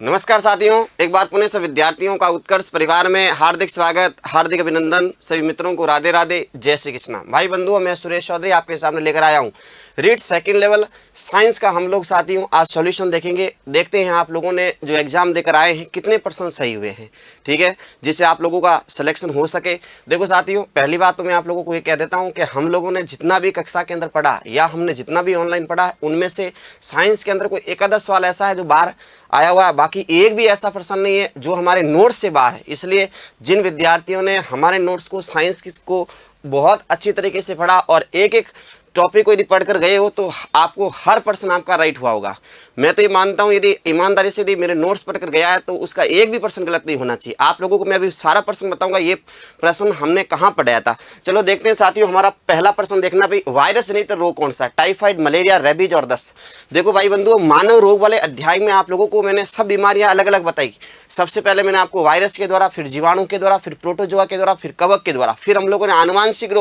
नमस्कार साथियों, एक बार पुणे से विद्यार्थियों का उत्कर्ष परिवार में हार्दिक स्वागत, हार्दिक अभिनंदन। सभी मित्रों को राधे राधे, जय श्री कृष्ण। भाई बंधुओं, मैं सुरेश चौधरी आपके सामने लेकर आया हूँ रीड सेकंड लेवल साइंस का। हम लोग साथियों आज सॉल्यूशन देखेंगे। देखते हैं आप लोगों ने जो एग्जाम देकर आए हैं कितने % सही हुए हैं, ठीक है, जिससे आप लोगों का सिलेक्शन हो सके। देखो साथियों, पहली बात तो मैं आप लोगों को ये कह देता हूँ कि हम लोगों ने जितना भी कक्षा के अंदर पढ़ा या हमने जितना भी ऑनलाइन पढ़ा है, उनमें से साइंस के अंदर कोई एक आधा सवाल ऐसा है जो बाहर आया हुआ है, बाकी एक भी ऐसा प्रश्न नहीं है जो हमारे नोट्स से बाहर है। इसलिए जिन विद्यार्थियों ने हमारे नोट्स को, साइंस को बहुत अच्छी तरीके से पढ़ा और एक एक टॉपिक को यदि पढ़कर गए हो तो आपको हर प्रश्न आपका राइट हुआ होगा। मैं तो ये मानता हूँ यदि ईमानदारी से यदि मेरे नोट्स पढ़कर गया है तो उसका एक भी प्रश्न गलत नहीं होना चाहिए। आप लोगों को मैं अभी सारा प्रश्न बताऊंगा, ये प्रश्न हमने कहाँ पढ़ाया था। चलो देखते हैं साथियों, हमारा पहला प्रश्न देखना भाई, वायरस नहीं तो रोग कौन सा? टाइफाइड, मलेरिया, रेबीज और दस्त। देखो भाई बंधुओं, मानव रोग वाले अध्याय में आप लोगों को मैंने सब बीमारियां अलग अलग बताई। सबसे पहले मैंने आपको वायरस के द्वारा, फिर जीवाणु के द्वारा, फिर प्रोटोजोआ के द्वारा, फिर कवक के द्वारा, फिर हम लोगों ने आनुवांशिक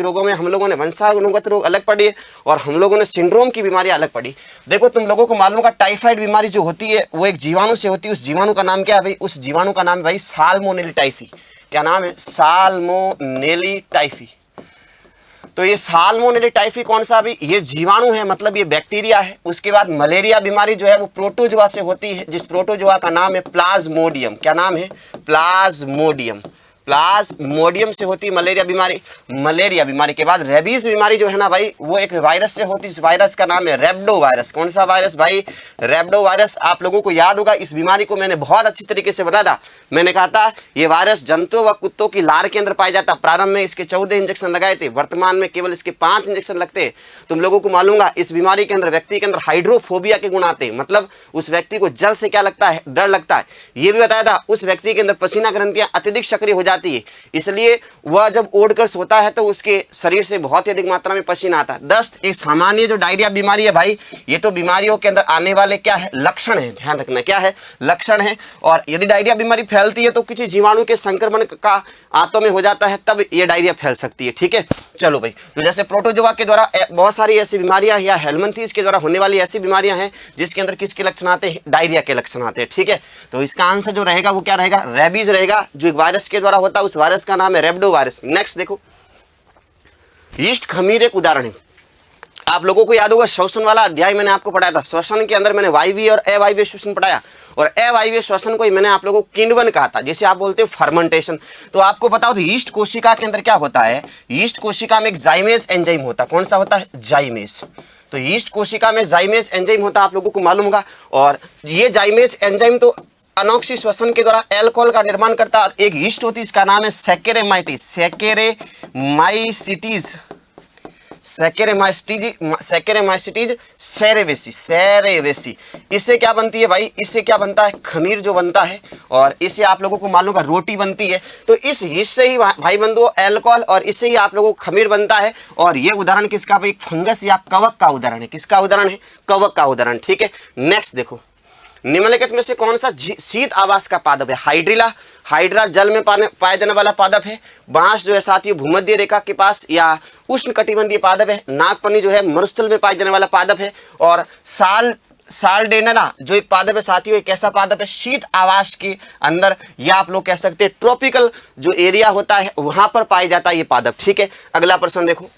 रोगों में हम लोगों ने वंशानुगत रोग अलग पढ़ी और हम लोगों ने सिंड्रोम की बीमारियां अलग पढ़ी। देखो तुम लोगों को मालूम होगा, टाइफाइड बीमारी जो होती है वो एक जीवाणु से होती है। उस जीवाणु का नाम क्या है भाई? उस जीवाणु का नाम है भाई साल्मोनेला टाइफी। क्या नाम है? Salmonella typhi. तो ये साल्मोनेला टाइफी कौन सा? अभी ये जीवाणु है, मतलब ये बैक्टीरिया है। उसके बाद मलेरिया बीमारी जो है वो प्रोटोजोआ से होती है, जिस प्रोटोजोआ का नाम है प्लाज्मोडियम। क्या नाम है? प्लाज्मोडियम। प्लाज्मोडियम से होती है मलेरिया बीमारी के बाद रेबीज बीमारी जो है ना भाई, वो एक वायरस से होती है। इस वायरस का नाम है रेब्डो वायरस। कौन सा वायरस भाई? रेब्डो वायरस। आप लोगों को याद होगा, इस बीमारी को मैंने बहुत अच्छी तरीके से बताया था। मैंने कहा था ये वायरस जंतुओं व कुत्तों की लार के अंदर पाया जाता। प्रारंभ में इसके 14 इंजेक्शन लगाए थे, वर्तमान में केवल इसके 5 इंजेक्शन लगते हैं। तुम लोगों को मालूम होगा, इस बीमारी के अंदर व्यक्ति के अंदर हाइड्रोफोबिया के गुण आते हैं, मतलब उस व्यक्ति को जल से क्या लगता है? डर लगता है। ये भी बताया था, उस व्यक्ति के अंदर पसीना ग्रंथियां अत्यधिक सक्रिय हो जाती है, इसलिए वह जब ओढ़कर सोता है तो उसके शरीर से बहुत ही अधिक मात्रा में पसीना आता है। दस्त एक सामान्य जो डायरिया बीमारी है भाई, ये तो बीमारियों के अंदर आने वाले क्या है? लक्षण है। ध्यान रखना, क्या है? लक्षण है। और यदि डायरिया बीमारी फैलती है तो किसी जीवाणु के संक्रमण का आंतों में हो जाता है, तब ये डायरिया फैल सकती है, ठीक है। चलो भाई, तो जैसे प्रोटोजोआ के द्वारा बहुत सारी ऐसी बीमारियां या हेलमिंथेस के द्वारा होने वाली ऐसी बीमारियां हैं जिसके अंदर किसके लक्षण आते हैं? डायरिया के लक्षण आते हैं, ठीक है। तो इसका आंसर जो रहेगा वो क्या रहेगा? रेबीज रहेगा, जो एक वायरस के द्वारा होता है। उस वायरस का नाम है रेब्डो वायरस। नेक्स्ट देखो, यीस्ट खमीर एक उदाहरण है। आप लोगों को याद होगा, श्वसन वाला अध्याय मैंने आपको पढ़ाया था। श्वसन के अंदर मैंने वायवीय और अवायवीय श्वसन पढ़ाया, और अवायवीय श्वसन को ही मैंने आप लोगों को किण्वन कहा था, जैसे आप बोलते हो फर्मेंटेशन। तो आपको बताओ, तो यीस्ट कोशिका के अंदर क्या होता है? यीस्ट कोशिका में एक जाइमेज एंजाइम होता है। कौन सा होता है? जाइमेज। तो यीस्ट कोशिका में जाइमेज एंजाइम होता है, आप लोगों को मालूम होगा। और ये जाइमेज एंजाइम तो अनोक्सी श्वसन के द्वारा एल्कोहल का निर्माण करता है। और एक यीस्ट होती है, इसका नाम है सैकेरेमाइसिटीज सेरेवेसी। इससे क्या बनती है भाई? इससे क्या बनता है? खमीर जो बनता है, और इससे आप लोगों को मालूम होगा रोटी बनती है। तो इस इससे ही भाई बंधुओं एल्कोहल, और इससे ही आप लोगों को खमीर बनता है। और ये उदाहरण किसका भाई? फंगस या कवक का उदाहरण है। किसका उदाहरण है? कवक का उदाहरण, ठीक है। नेक्स्ट देखो, निम्नलिखित में से कौन सा शीत आवास का पादप है? हाइड्रा जल में पाया जाने वाला पादप है। बांस जो है साथियों भूमध्य रेखा के पास या उष्ण कटिबंधीय पादप है। नागफनी जो है मरुस्थल में पाया जाने वाला पादप है। और साल्डेनरा जो एक पादप है साथियों, एक ऐसा पादप है शीत आवास के अंदर, या आप लोग कह सकते हैं ट्रॉपिकल जो एरिया होता है वहां पर पाया जाता है ये पादप, ठीक है। अगला प्रश्न देखो,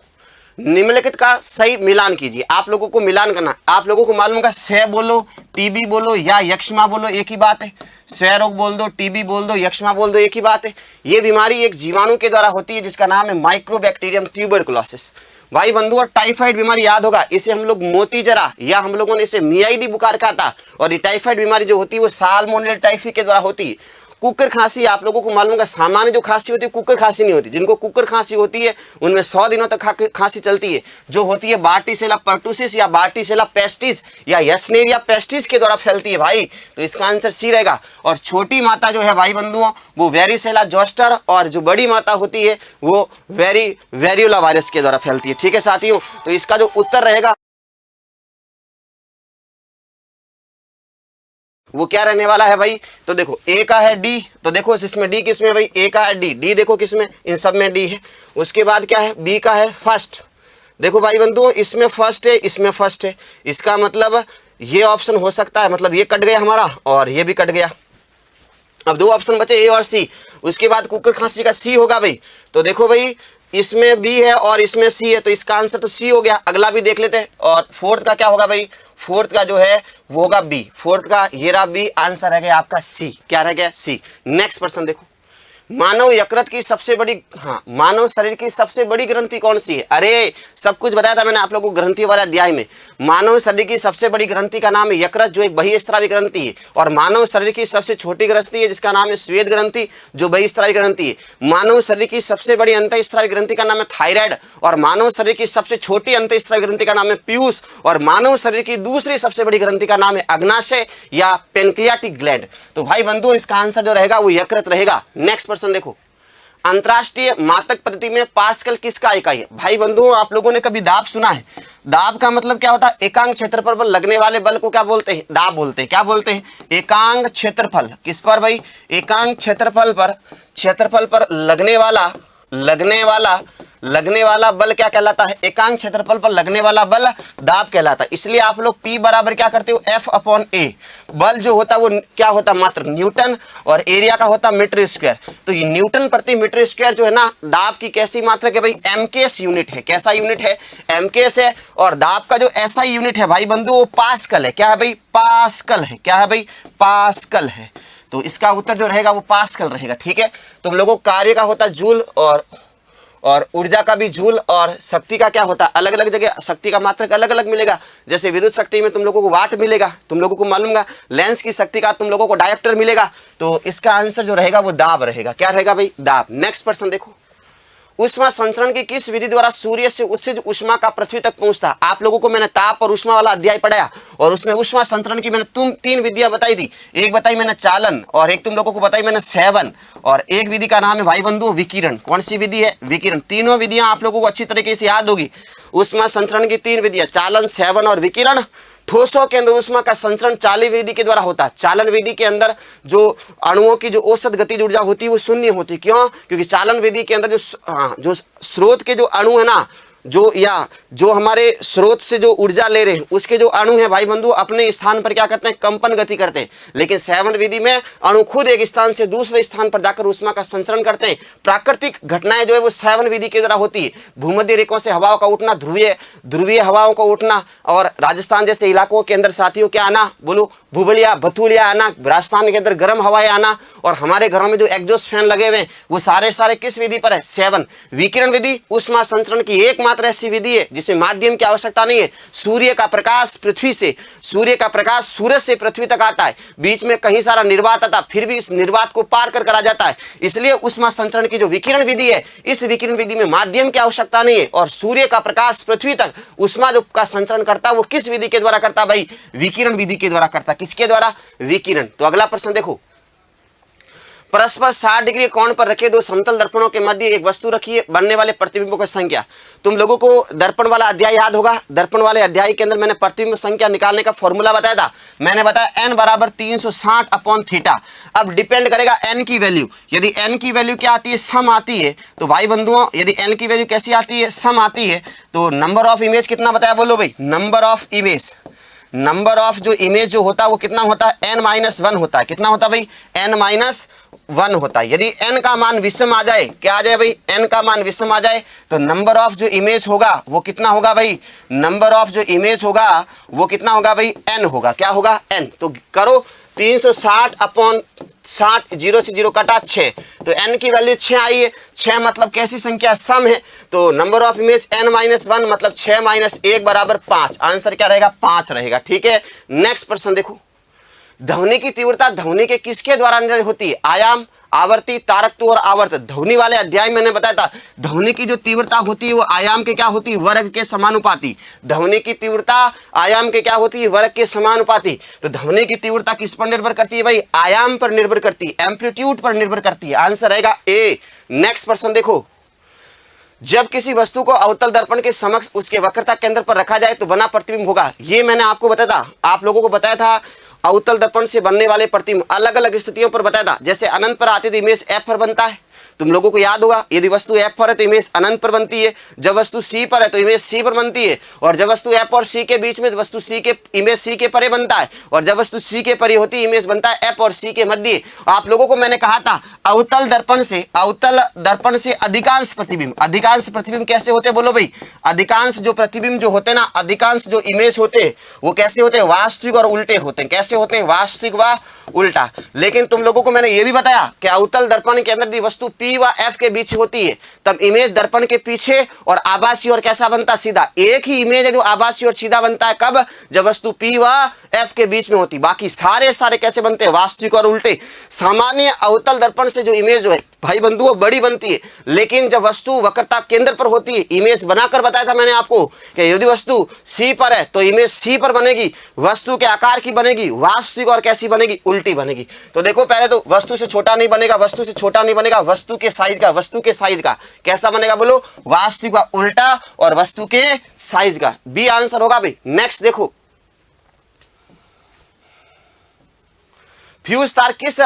निम्नलिखित का सही मिलान कीजिए। आप लोगों को मिलान करना। आप लोगों को मालूम होगा, क्षय बोलो, टीबी बोलो या यक्ष्मा बोलो, एक ही बात है। क्षय रोग बोल दो, टीबी बोल दो, यक्ष्मा बोल दो, एक ही बात है। ये बीमारी एक जीवाणु के द्वारा होती है जिसका नाम है माइक्रोबैक्टीरियम ट्यूबरकुलोसिस। भाई बंधु, और टाइफाइड बीमारी याद होगा, इसे हम लोग मोती जरा या हम लोगों ने इसे मियाइडी बुखार कहा था। और ये टाइफाइड बीमारी जो होती है वो साल्मोनेला टाइफी के द्वारा होती है। कुकर खांसी आप लोगों को मालूम होगा, सामान्य जो खांसी होती है कुकर खांसी नहीं होती। जिनको कुकर खांसी होती है उनमें 100 दिनों तक खांसी चलती है। जो होती है बार्टीसेला पर्टुसिस या बार्टीसेला पेस्टिस या यस्नेरिया पेस्टिस के द्वारा फैलती है भाई। तो इसका आंसर सी रहेगा। और छोटी माता जो है भाई बंधुओं, वो वेरिसेला जोस्टर, और जो बड़ी माता होती है वो वेरियोला वायरस के द्वारा फैलती है, ठीक है साथियों। तो इसका जो उत्तर रहेगा वो क्या रहने वाला है भाई? तो देखो, ए का है डी, तो देखो इसमें डी किसमें भाई? ए का है डी देखो किसमें? इन सब में डी है। उसके बाद क्या है? बी का है फर्स्ट। देखो भाई बंधुओं, इसमें फर्स्ट है, इसमें फर्स्ट है। इसका मतलब ये ऑप्शन हो सकता है, मतलब ये कट गया हमारा और ये भी कट गया। अब दो ऑप्शन बचे ए और सी। उसके बाद कुकर खांसी का सी होगा भाई। तो देखो भाई इसमें बी है और इसमें सी है, तो इसका आंसर तो सी हो गया। अगला भी देख लेते हैं। और फोर्थ का क्या होगा भाई, फोर्थ का जो है वो होगा बी। फोर्थ का ये रहा बी, आंसर रह गया आपका सी। क्या रह गया, सी। नेक्स्ट प्रश्न देखो, मानव यकृत की सबसे बड़ी, मानव शरीर की सबसे बड़ी ग्रंथि कौन सी है? अरे सब कुछ बताया था मैंने आप लोगों को ग्रंथि वाले अध्याय में। मानव शरीर की सबसे बड़ी ग्रंथि का नाम है यकृत, जो एक बहिस्रावी ग्रंथि है। और मानव शरीर की सबसे छोटी ग्रंथि है जिसका नाम है श्वेत ग्रंथि, जो बहिस्रावी ग्रंथि है। मानव शरीर की सबसे बड़ी अंतःस्रावी ग्रंथि का नाम है थायराइड। और मानव शरीर की सबसे छोटी अंतःस्रावी ग्रंथि का नाम है पीयूष। और मानव शरीर की दूसरी सबसे बड़ी ग्रंथि का नाम है अग्नाशय या पेनक्रियाटिक ग्लैंड। तो भाई बंधुओं इसका आंसर जो रहेगा वो यकृत रहेगा। नेक्स्ट प्रश्न देखो, अंतरराष्ट्रीय मात्रक पद्धति में पास्कल किसका इकाई है? भाई बंधुओं आप लोगों ने कभी दाब सुना है? दाब का मतलब क्या होता है? एकांक क्षेत्रफल पर लगने वाले बल को क्या बोलते हैं? दाब बोलते हैं। क्या बोलते हैं? एकांक क्षेत्रफल। किस पर भाई? एकांक क्षेत्रफल पर लगने वाला बल क्या कहलाता है? एकांक क्षेत्रफल पर लगने वाला बल दाब कहलाता है। इसलिए आप लोग P बराबर क्या करते हो? F/A। बल जो होता है वो क्या होता है? मात्र न्यूटन। और एरिया का होता है मीटर स्क्वायर। तो ये न्यूटन प्रति मीटर स्क्वायर जो है ना, दाब की कैसी मात्रक है भाई? MKS यूनिट है। कैसा यूनिट है? MKS है। और दाब का जो ऐसा यूनिट है भाई बंधु वो पास्कल है। क्या है भाई? पास्कल है। क्या है भाई? पास्कल है। तो इसका उत्तर जो रहेगा वो पास्कल रहेगा। ठीक है, तुम लोगों को कार्य का होता है जूल और ऊर्जा का भी जूल, और शक्ति का क्या होता है? अलग अलग जगह शक्ति का मात्रक अलग अलग मिलेगा। जैसे विद्युत शक्ति में तुम लोगों को वाट मिलेगा, तुम लोगों को मालूम है। लेंस की शक्ति का तुम लोगों को डायोप्टर मिलेगा। तो इसका आंसर जो रहेगा वो दाब रहेगा। क्या रहेगा भाई? दाब। नेक्स्ट प्रश्न देखो, ऊष्मा संचरण की किस विधि द्वारा सूर्य से उत्सर्जित ऊष्मा का पृथ्वी तक पहुंचता? आप लोगों को मैंने ताप और ऊष्मा वाला अध्याय पढ़ाया और उसमें ऊष्मा संचरण की मैंने तीन विधियां बताई थी। एक बताई मैंने चालन, और एक तुम लोगों को बताई मैंने सेवन, और एक विधि का नाम है भाई बंधु विकिरण। कौन सी विधि है? विकिरण। तीनों विधियां आप लोगों को अच्छी तरीके से याद होगी। ऊष्मा संचरण की तीन विधियां, चालन, सेवन और विकिरण। ठोसों के अंदर ऊष्मा का संचरण चालन विधि के द्वारा होता है। चालन विधि के अंदर जो अणुओं की जो औसत गतिज ऊर्जा होती है वो शून्य होती है। क्यों? क्योंकि चालन विधि के अंदर जो स्रोत के जो अणु है ना, जो हमारे स्रोत से जो ऊर्जा ले रहे हैं उसके जो अणु हैं भाई बंधु अपने स्थान पर क्या करते हैं? कंपन गति करते हैं। लेकिन सेवन विधि में अणु खुद एक स्थान से दूसरे स्थान पर जाकर ऊष्मा का संचरण करते हैं। प्राकृतिक घटनाएं जो है वो सेवन विधि के द्वारा होती है। भूमध्य रेखाओं से हवाओं का उठना, ध्रुवीय हवाओं का उठना, और राजस्थान जैसे इलाकों के अंदर साथियों क्या आना, बोलो, भूबलिया बथुलिया आना, राजस्थान के अंदर गर्म हवाएं आना, और हमारे घरों में जो एग्जॉस्ट फैन लगे हुए हैं वो सारे किस विधि पर है? सेवन। विकिरण विधि ऊष्मा संचरण की एकमात्र ऐसी विधि है जिसमें माध्यम की आवश्यकता नहीं है। सूर्य का प्रकाश सूरज से पृथ्वी तक आता है, बीच में कहीं सारा निर्वात आता, फिर भी इस निर्वात को पार कर करा जाता है। इसलिए ऊष्मा संचरण की जो विकिरण विधि है, इस विकिरण विधि में माध्यम की आवश्यकता नहीं है। और सूर्य का प्रकाश पृथ्वी तक ऊष्मा जो का संचरण करता है वो किस विधि के द्वारा करता है भाई? विकिरण विधि के द्वारा करता है। किसके द्वारा? विकिरण। तो अगला प्रश्न देखो, परस्पर 60 डिग्री कोण पर रखे दो समतल दर्पणों के मध्य एक वस्तु रखी है, बनने वाले प्रतिबिंबों की संख्या। तुम लोगों को दर्पण वाला अध्याय याद होगा। दर्पण वाले अध्याय के अंदर मैंने प्रतिबिंब संख्या निकालने का फॉर्मूला बताया था। मैंने बताया n बराबर 360/θ। अब डिपेंड करेगा n की वैल्यू। यदि n की वैल्यू क्या आती है? सम आती है। तो भाई बंधुओं यदि n की वैल्यू कैसी आती है? सम आती है। तो नंबर ऑफ इमेज कितना बताया? बोलो भाई। नंबर ऑफ जो इमेज जो होता है वो कितना होता है? n-1 होता है। कितना होता है भाई? n-1 होता है। यदि n का मान विषम आ जाए, क्या आ जाए भाई? n का मान विषम आ जाए तो नंबर ऑफ जो इमेज होगा वो कितना होगा भाई? नंबर ऑफ जो इमेज होगा वो कितना होगा भाई? n होगा। क्या होगा? n। तो करो 360/60, 0 से 0 कटा 6, तो n की वैल्यू 6 आई है। 6 मतलब कैसी संख्या? सम है। तो नंबर ऑफ इमेज n-1 मतलब 6 - 1 बराबर 5। आंसर क्या रहेगा? 5 रहेगा। ठीक है, नेक्स्ट प्रश्न देखो, ध्वनि की तीव्रता ध्वनि के किसके द्वारा निर्णय होती है? आयाम, आवर्ती, तारकत्व और आवर्त। ध्वनि वाले अध्याय मैंने बताया था ध्वनि की जो तीव्रता होती है वो आयाम के क्या होती है? वर्ग के समानुपाती। ध्वनि की तीव्रता आयाम के क्या होती है? वर्ग के समानुपाती। तो ध्वनि की तीव्रता किस पर निर्भर करती है भाई? आयाम पर निर्भर करती है, एम्पलीट्यूड पर निर्भर करती है। आंसर रहेगा ए। नेक्स्ट प्रश्न देखो, जब किसी वस्तु को अवतल दर्पण के समक्ष उसके वक्रता केंद्र पर रखा जाए तो बना प्रतिबिंब होगा। ये मैंने आपको बताया था, आप लोगों को बताया था अवतल दर्पण से बनने वाले प्रतिबिंब अलग अलग स्थितियों पर बताया था। जैसे अनंत पर आती तो इमेज f पर बनता है, तुम लोगों को याद होगा, यदि वस्तु F पर है तो इमेज अनंत पर बनती है, जब वस्तु C पर है तो इमेज C पर बनती है, और जब वस्तु F और C के बीच में वस्तु C के इमेज C के परे बनता है, और जब वस्तु C के परे होती है इमेज बनता है F और C के मध्य। आप लोगों को मैंने कहा था अवतल दर्पण से अधिकांश प्रतिबिंब कैसे होते हैं, बोलो भाई। अधिकांश जो प्रतिबिंब जो होते हैं ना, अधिकांश जो इमेज होते हैं वो कैसे होते हैं, वास्तविक और उल्टे होते हैं। कैसे होते हैं, वास्तविक व उल्टा। लेकिन तुम लोगों को मैंने ये भी बताया कि अवतल दर्पण के अंदर भी वस्तु P व F के बीच होती है, तब इमेज दर्पण के पीछे और आभासी और कैसा बनता, सीधा। एक ही इमेज है जो आभासी और सीधा बनता है, कब, जब वस्तु P व F के बीच में होती। बाकी सारे कैसे बनते हैं, वास्तविक और उल्टे। सामान्य अवतल दर्पण से जो इमेज है भाई बंधुओं बड़ी बनती है, लेकिन जब वस्तु वक्रता केंद्र पर होती है, इमेज बनाकर बताया था मैंने आपको कि यदि वस्तु C पर है तो इमेज C पर बनेगी, वस्तु के आकार की बनेगी, वास्तविक और कैसी बनेगी, उल्टी बनेगी। तो देखो पहले तो वस्तु से छोटा नहीं बनेगा, वस्तु से छोटा नहीं बनेगा, वस्तु के साइज का कैसा बनेगा, बोलो, वास्तविक व उल्टा और वस्तु के साइज का। बी आंसर होगा भाई। नेक्स्ट देखो, फ्यूज तार किस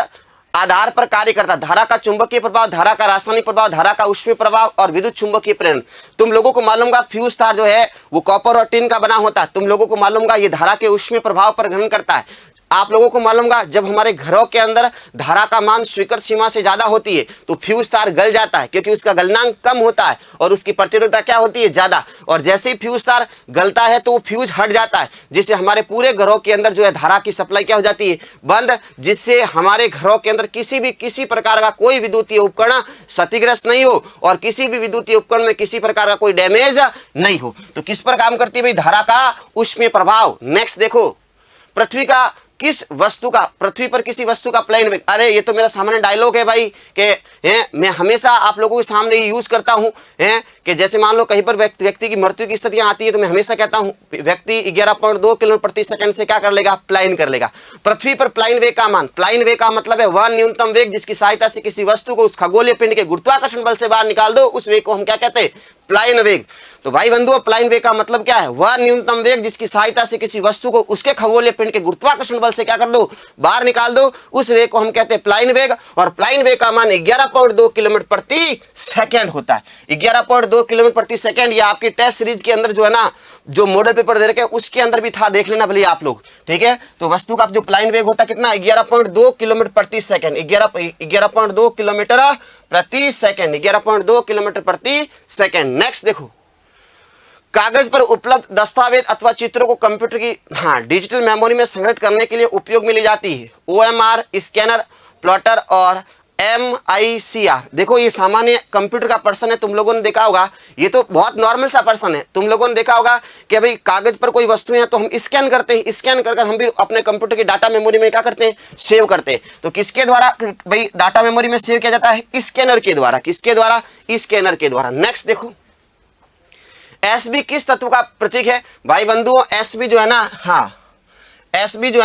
आधार पर कार्य करता है, धारा का चुंबकीय प्रभाव, धारा का रासायनिक प्रभाव, धारा का ऊष्मीय प्रभाव और विद्युत चुंबकीय प्रेरण। तुम लोगों को मालूम होगा फ्यूज तार जो है वो कॉपर और टिन का बना होता है। तुम लोगों को मालूम होगा ये धारा के ऊष्मीय प्रभाव पर ग्रहण करता है। आप लोगों को मालूम होगा जब हमारे घरों के अंदर धारा का मान स्वीकृत सीमा से ज्यादा होती है तो फ्यूज तार गल जाता है, क्योंकि उसका गलनांक कम होता है और उसकी प्रतिरोधकता क्या होती है, ज्यादा। और जैसे ही फ्यूज तार गलता है तो वो फ्यूज हट जाता है, जिससे हमारे पूरे घरों के अंदर जो है धारा की सप्लाई क्या हो जाती है, बंद, जिससे हमारे घरों के अंदर किसी प्रकार का कोई विद्युतीय उपकरण क्षतिग्रस्त नहीं हो और किसी भी विद्युतीय उपकरण में किसी प्रकार का कोई डैमेज नहीं हो। तो किस पर काम करती है भाई, धारा का ऊष्मीय प्रभाव। नेक्स्ट देखो, पृथ्वी पर किसी वस्तु का प्लेन वेग। अरे ये तो मेरा सामान्य डायलॉग है भाई कि मैं हमेशा आप लोगों के सामने यूज करता हूं कि जैसे मान लो कहीं पर व्यक्ति की मृत्यु की स्थितियां आती है तो मैं हमेशा कहता हूं व्यक्ति 11.2 किलोमीटर प्रति सेकंड से क्या कर लेगा, प्लाइन कर लेगा। पृथ्वी पर प्लाइन वेग का मान, प्लाइन वेग का मतलब है वह न्यूनतम वेग जिसकी सहायता से किसी वस्तु को उस खगोलीय पिंड के गुरुत्वाकर्षण बल से बाहर निकाल दो, उस वेग को हम क्या कहते हैं, प्लाइन वेग। तो भाई बंधुओं प्लाइन वेग का मतलब क्या है, वह न्यूनतम वेग जिसकी सहायता से किसी वस्तु को उसके खगोलीय पिंड के गुरुत्वाकर्षण बल से क्या कर दो, बाहर निकाल दो, उस वेग को हम कहते हैं प्लाइन वेग। और प्लाइन वेग का मान 11.2 किलोमीटर प्रति सेकंड होता है। 11.2 किलोमीटर प्रति सेकंड। ये आपकी टेस्ट सीरीज के अंदर जो है ना, जो मॉडल पेपर दे रखे उसके अंदर भी था, देख लेना भले आप लोग, ठीक है। तो वस्तु का जो प्लाइन वेग होता है कितना, 11.2 किलोमीटर प्रति सेकंड, 11.2 किलोमीटर प्रति सेकंड, 11.2 किलोमीटर प्रति सेकंड। नेक्स्ट देखो, कागज पर उपलब्ध दस्तावेज अथवा चित्रों को कंप्यूटर की डिजिटल मेमोरी में संग्रहित करने के लिए उपयोग में ली जाती है। OMR, स्कैनर, प्लॉटर और MICR। देखो ये सामान्य कंप्यूटर का पर्सन है, तुम लोगों ने देखा होगा, ये तो बहुत नॉर्मल सा पर्सन है। तुम लोगों ने देखा होगा कि भाई कागज पर कोई वस्तुएं हैं तो हम स्कैन करते हैं, स्कैन कर हम भी अपने कंप्यूटर की डाटा मेमोरी में क्या करते हैं, सेव करते हैं। तो किसके द्वारा भाई डाटा मेमोरी में सेव किया जाता है, स्कैनर के द्वारा। किसके द्वारा, स्कैनर के द्वारा। नेक्स्ट देखो, Sb किस तत्व का प्रतीक है, भाई बंधुओं Sb जो है ना, Sb जो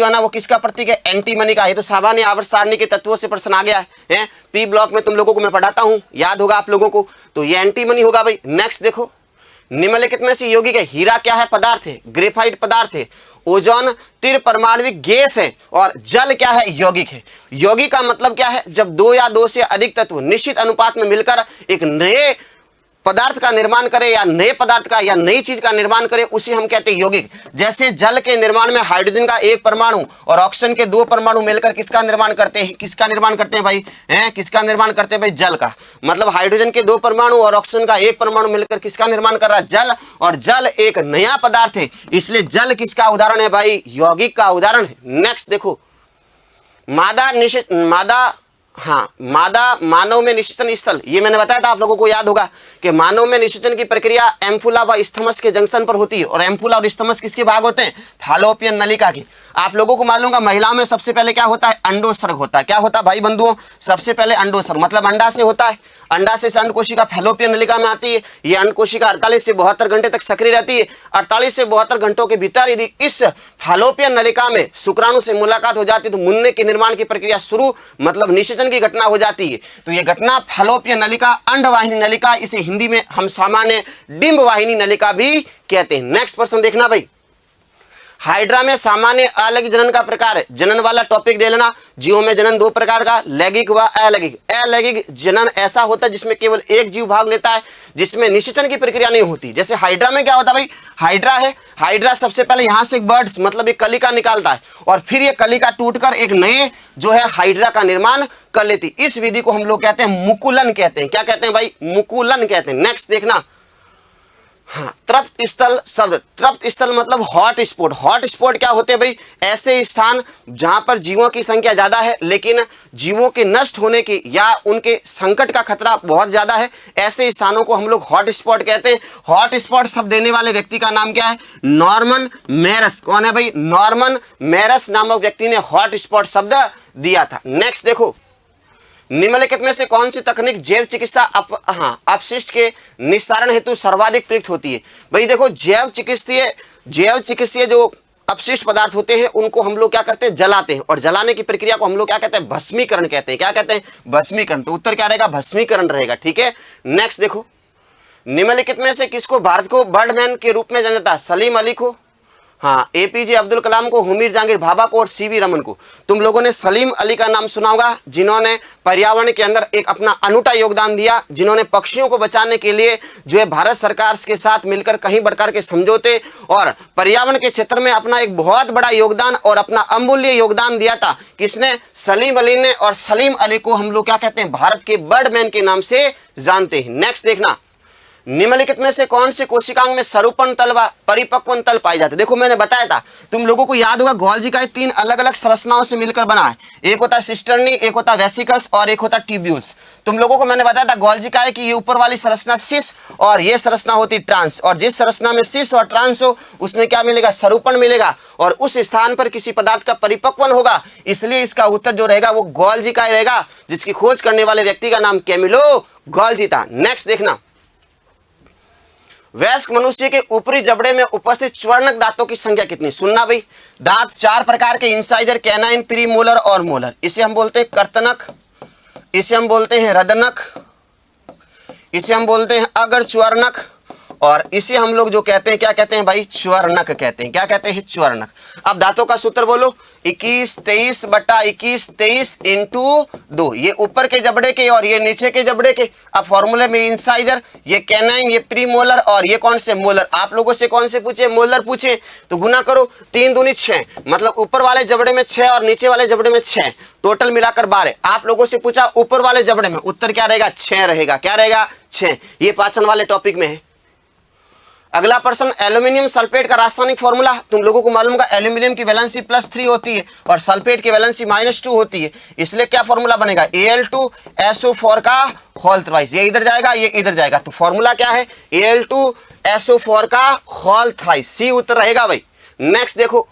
है ना वो किसका प्रतीक है, एंटीमनी का। ये तो सामान्य आवर्त सारणी के तत्वों से प्रश्न आ गया है, पी ब्लॉक में तुम लोगों को मैं पढ़ाता हूं, याद होगा आप लोगों को। तो ये एंटीमनी होगा भाई। नेक्स्ट देखो, निम्नलिखित में से यौगिक है, हीरा क्या है, पदार्थ है, ग्रेफाइट पदार्थ है, ओजोन तिर परमाणविक गैस है और जल क्या है, यौगिक है। यौगिक का मतलब क्या है, जब दो या दो से अधिक तत्व निश्चित अनुपात में मिलकर एक नए पदार्थ का निर्माण करे या नए पदार्थ का या नई चीज का निर्माण करे, उसे हम कहते हैं यौगिक। जैसे जल के निर्माण में हाइड्रोजन का एक परमाणु और ऑक्सीजन के दो परमाणु मिलकर किसका निर्माण करते हैं, भाई किसका निर्माण करते हैं भाई, जल का। मतलब हाइड्रोजन के दो परमाणु और ऑक्सीजन का एक परमाणु मिलकर किसका निर्माण कर रहा है, जल। और जल एक नया पदार्थ है, इसलिए जल किसका उदाहरण है भाई, यौगिक का उदाहरण है। नेक्स्ट देखो, मादा मानव में निषेचन स्थल। ये मैंने बताया था आप लोगों को, याद होगा कि मानव में निषेचन की प्रक्रिया एम्फुला व स्थमस के जंक्शन पर होती है। और एम्फुला और स्थमस किसके भाग होते हैं, फैलोपियन नलिका के। आप लोगों को मालूम होगा महिलाओं में सबसे पहले क्या होता है, अंडोत्सर्ग होता है। क्या होता है भाई बंधुओं, सबसे पहले अंडोत्सर्ग, मतलब अंडा से होता है। अंडा से अंड कोशिका फैलोपियन नलिका में आती है। ये अंड कोशिका 48 से 72 घंटे तक सक्रिय रहती है। 48 से 72 घंटों के भीतर यदि इस फैलोपियन नलिका में शुक्राणु से मुलाकात हो जाती है तो मुन्ने के निर्माण की प्रक्रिया शुरू, मतलब निषेचन की घटना हो जाती है। तो ये घटना फैलोपियन नलिका, अंडवाहिनी नलिका, इसे हिंदी में हम सामान्य डिंब वाहिनी नलिका भी कहते हैं। नेक्स्ट प्रश्न देखना भाई, हाइड्रा में सामान्य अलैंगिक जनन का प्रकार है। जनन वाला टॉपिक दे लेना। जीवों में जनन दो प्रकार का, लैंगिक व अलैंगिक। अलैंगिक जनन ऐसा होता है जिसमें केवल एक जीव भाग लेता है, जिसमें निषेचन की प्रक्रिया नहीं होती। जैसे हाइड्रा में क्या होता है भाई, हाइड्रा है, हाइड्रा सबसे पहले यहां से एक बर्ड्स मतलब एक कलिका निकालता है और फिर ये कलिका टूटकर एक नए जो है हाइड्रा का निर्माण कर लेती। इस विधि को हम लोग कहते हैं मुकुलन कहते हैं। क्या कहते हैं भाई, मुकुलन कहते हैं। नेक्स्ट देखना, हाँ, तृप्त स्थल शब्द। तृप्त स्थल मतलब हॉट स्पॉट। हॉट स्पॉट क्या होते हैं भाई, ऐसे स्थान जहां पर जीवों की संख्या ज्यादा है लेकिन जीवों के नष्ट होने की या उनके संकट का खतरा बहुत ज्यादा है, ऐसे स्थानों को हम लोग हॉट स्पॉट कहते हैं। हॉट स्पॉट शब्द देने वाले व्यक्ति का नाम क्या है, नॉर्मन मेरस। कौन है भाई, नॉर्मन मेरस नामक व्यक्ति ने हॉट स्पॉट शब्द दिया था। नेक्स्ट देखो, निम्नलिखित में से कौन सी तकनीक जैव चिकित्सा अपशिष्ट के निस्तारण हेतु सर्वाधिक प्रयुक्त होती है। भाई देखो, जैव चिकित्सीय जो अपशिष्ट पदार्थ होते हैं उनको हम लोग क्या करते हैं, जलाते हैं, और जलाने की प्रक्रिया को हम लोग क्या कहते हैं, भस्मीकरण कहते हैं। क्या कहते हैं, भस्मीकरण। तो उत्तर क्या रहेगा, भस्मीकरण रहेगा। ठीक है, नेक्स्ट देखो, निम्नलिखित में से किसको भारत को बर्डमैन के रूप में जाना जाता है, सलीम अली को, हाँ, एपीजे अब्दुल कलाम को, हुमीर जहांगीर भाभा को और सीवी रमन को। तुम लोगों ने सलीम अली का नाम सुना होगा, जिन्होंने पर्यावरण के अंदर एक अपना अनूठा योगदान दिया, जिन्होंने पक्षियों को बचाने के लिए जो है भारत सरकार के साथ मिलकर कई प्रकार के समझौते और पर्यावरण के क्षेत्र में अपना एक बहुत बड़ा योगदान और अपना अमूल्य योगदान दिया था। किसने, सलीम अली ने। और सलीम अली को हम लोग क्या कहते हैं, भारत के बर्डमैन के नाम से जानते हैं। नेक्स्ट देखना, निम्नलिखित में से कौन से कोशिकांग में सरूपण तल व परिपक्वन तल पाए जाते हैं। देखो मैंने बताया था, तुम लोगों को याद होगा, गोल्जी का तीन अलग अलग संरचनाओं से मिलकर बना है। एक होता है सिस्टर्नी, एक होता है वेसिकल्स और एक होता है ट्यूब्यूल्स। तुम लोगों को मैंने बताया था गोल्जी का कि ये ऊपर वाली संरचना सिस और ये संरचना होती ट्रांस, और जिस संरचना में सिस और ट्रांस हो उसमें क्या मिलेगा, सरूपण मिलेगा, और उस स्थान पर किसी पदार्थ का परिपक्वन होगा। इसलिए इसका उत्तर जो रहेगा वो गोल्जी का रहेगा, जिसकी खोज करने वाले व्यक्ति का नाम कैमिलो गोल्जी था। नेक्स्ट देखना, वयस्क मनुष्य के ऊपरी जबड़े में उपस्थित च्वर्णक दांतों की संख्या कितनी। सुनना भाई, दांत चार प्रकार के, इंसाइजर, कैनाइन, प्रीमोलर और मोलर। इसे हम बोलते हैं कर्तनक, इसे हम बोलते हैं रदनक, इसे हम बोलते हैं अग्रच्वर्णक, और इसे हम लोग जो कहते हैं क्या कहते हैं भाई, च्वर्णक कहते हैं। क्या कहते हैं, च्वर्णक। अब दांतों का सूत्र बोलो, 21-23/21-23 इंटू 2। ये ऊपर के जबड़े के और ये नीचे के जबड़े के। अब फॉर्मूले में इंसाइजर, ये कैनाइन, ये प्रीमोलर और ये कौन से, मोलर। आप लोगों से कौन से पूछे, मोलर पूछे, तो गुना करो, 3 दूनी 6, मतलब ऊपर वाले जबड़े में 6 और नीचे वाले जबड़े में 6, टोटल मिलाकर 12। आप लोगों से पूछा ऊपर वाले जबड़े में, उत्तर क्या रहेगा, 6 रहेगा। क्या रहेगा, 6। ये पाचन वाले टॉपिक में है। अगला प्रश्न, एल्यूमिनियम सल्फेट का रासायनिक फॉर्मूला। तुम लोगों को मालूम होगा एल्यूमिनियम की वैलेंसी +3 होती है और सल्फेट की वैलेंसी -2 होती है, इसलिए क्या फॉर्मूला बनेगा, Al2SO4 का होल थ्राइस। ये इधर जाएगा, ये इधर जाएगा, तो फॉर्मूला क्या है, Al2SO4 का होल थ्राइस। सी उत्तर रहेगा भाई। नेक्स्ट देखो,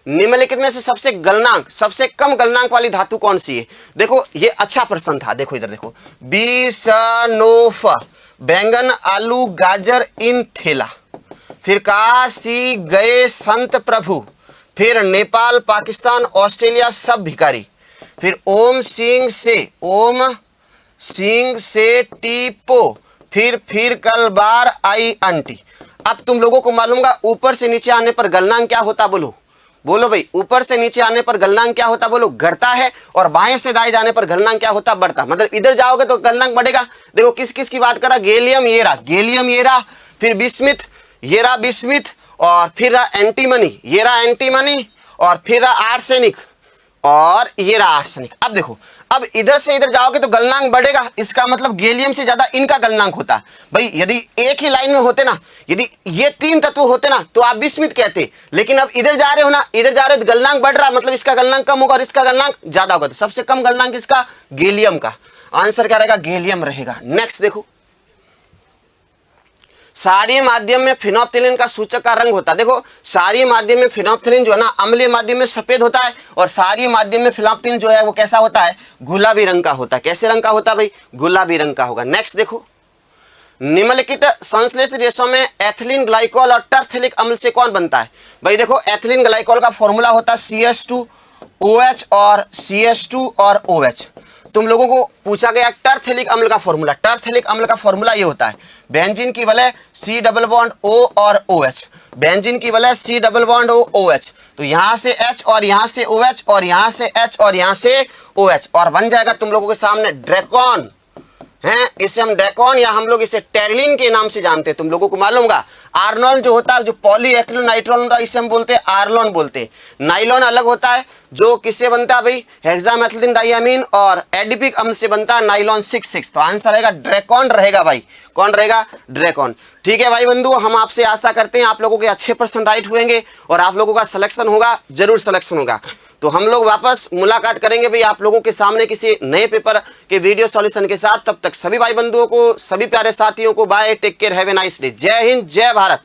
निम्नलिखित में से सबसे कम गलनांक वाली धातु कौन सी है। देखो ये अच्छा प्रश्न था, देखो इधर देखो, बिसनोफ, बैंगन, आलू, गाजर इन थैला, फिर काशी गए संत प्रभु, फिर नेपाल, पाकिस्तान, ऑस्ट्रेलिया सब भिखारी, फिर ओम सिंह से टीपो, फिर कल बार आई आंटी। अब तुम लोगों को मालूम होगा ऊपर से नीचे आने पर गलनांक क्या होता, बोलो भाई, ऊपर से नीचे आने पर गलनांक क्या होता, बोलो, घटता है, और बाएं से दाएं जाने पर गलनांक क्या होता, बढ़ता। मतलब इधर जाओगे तो गलनांक बढ़ेगा। देखो किस किस की बात करा, गैलियम येरा, फिर बिस्मिथ, येरा बिस्मिथ, और फिर एंटीमनी, येरा एंटीमनी, और फिर आर्सेनिक, और येरा आर्सेनिक। अब देखो, अब इधर से इधर जाओगे तो गलनांक बढ़ेगा, इसका मतलब गैलियम से ज्यादा इनका गलनांक होता है। भाई यदि एक ही लाइन में होते ना, यदि ये 3 तत्व होते ना तो आप बिस्मिथ कहते, लेकिन अब इधर जा रहे हो ना, इधर जा रहे हो तो गलनांक बढ़ रहा, मतलब इसका गलनांक कम होगा और इसका गलनांक ज्यादा होगा। तो सबसे कम गलनांक इसका गैलियम का, आंसर क्या रहेगा, गैलियम रहेगा। नेक्स्ट देखो, क्षारीय माध्यम में फिनोप्थिलीन का सूचक का रंग होता है। देखो क्षारीय माध्यम में फिनोप्थिलीन जो है ना अम्लीय माध्यम में सफेद होता है, और क्षारीय माध्यम में फिनोप्थिलीन जो है वो कैसा होता है, गुलाबी रंग का होता है। कैसे रंग का होता है भाई, गुलाबी रंग का होगा। नेक्स्ट देखो, निम्नलिखित संश्लेषित रेशों में एथिलीन ग्लाइकोल और टर्थिलिक अम्ल से कौन बनता है। भाई देखो एथिलीन ग्लाइकोल का फॉर्मूला होता है CH2OH और CH2 और OH। तुम लोगों को पूछा गया टरथेलिक अम्ल का फॉर्मूला। टरथेलिक अम्ल का फॉर्मूला ये होता है, बेंजीन की वलय C डबल बॉन्ड O और OH, बेंजीन की वलय C double bond O OH, तो यहां से H और यहां से OH और यहां से H और यहां से OH, और बन जाएगा तुम लोगों के सामने ड्रैकॉन हैं। इसे हम ड्रैकॉन या हम लोग इसे टेरिलीन के नाम से जानते हैं। तुम लोगों को मालूम होगा आर्नोल जो होता है, जो पॉलीएक्रिलोनाइट्रोल होता है, इसे हम बोलते हैं आर्लोन बोलते हैं। नाइलॉन अलग होता है जो किससे बनता है भाई, हेक्सामेथिलीन डाइअमीन और एडिपिक अम्ल से बनता है नाइलॉन 6,6। तो आंसर रहेगा ड्रैकॉन रहेगा भाई। कौन रहेगा? ड्रैकॉन। ठीक है भाई बंधु, हम आपसे आशा करते हैं आप लोगों के अच्छे % राइट हुएंगे और आप लोगों का सिलेक्शन होगा, जरूर सिलेक्शन होगा। तो हम लोग वापस मुलाकात करेंगे भाई आप लोगों के सामने किसी नए पेपर के वीडियो सॉल्यूशन के साथ। तब तक सभी भाई बंधुओं को, सभी प्यारे साथियों को bye, take care, have a nice day. Jai Hind, जय भारत।